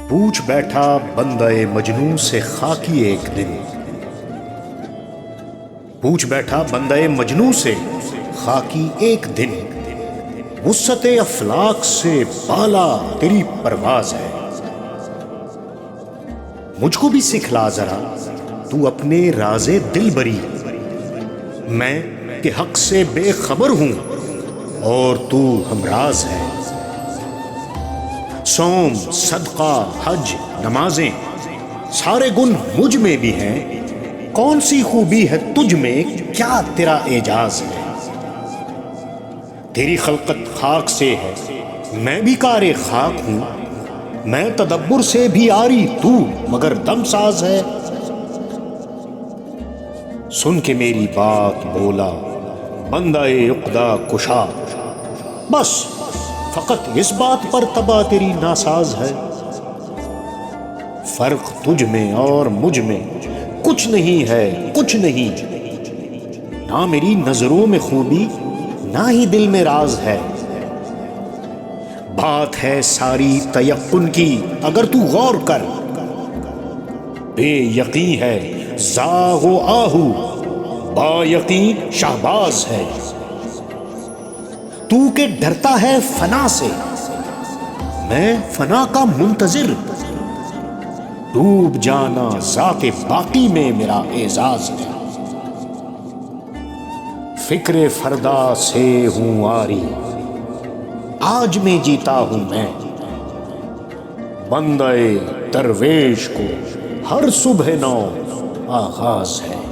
پوچھ بیٹھا بندہ مجنوں سے خاکی ایک دن، پوچھ بیٹھا بندہ مجنوں سے خاکی ایک دن، وسعت افلاک سے بالا تیری پرواز ہے۔ مجھ کو بھی سکھلا ذرا تو اپنے راز دل بری، میں کہ حق سے بے خبر ہوں اور تو ہمراز ہے۔ صوم، صدقہ، حج، نمازیں، سارے گن مجھ میں بھی ہیں، کون سی خوبی ہے تجھ میں، کیا تیرا اعجاز ہے؟ تیری خلقت خاک سے ہے، میں بھی کار خاک ہوں، میں تدبر سے بھی آری تو مگر دم ساز ہے۔ سن کے میری بات بولا بندہ عقدہ کشا، بس فقط اس بات پر تباہ تیری ناساز ہے۔ فرق تجھ میں اور مجھ میں کچھ نہیں ہے، کچھ نہیں، نہ میری نظروں میں خوبی نہ ہی دل میں راز ہے۔ بات ہے ساری تیقن کی اگر تو غور کر، بے یقین ہے زاغ و آہو، با یقین شہباز ہے۔ تو کہ ڈرتا ہے فنا سے، میں فنا کا منتظر، ڈوب جانا ذات باقی میں میرا اعزاز ہے۔ فکر فردا سے ہوں آری، آج میں جیتا ہوں میں، بندہ درویش کو ہر صبح نو آغاز ہے۔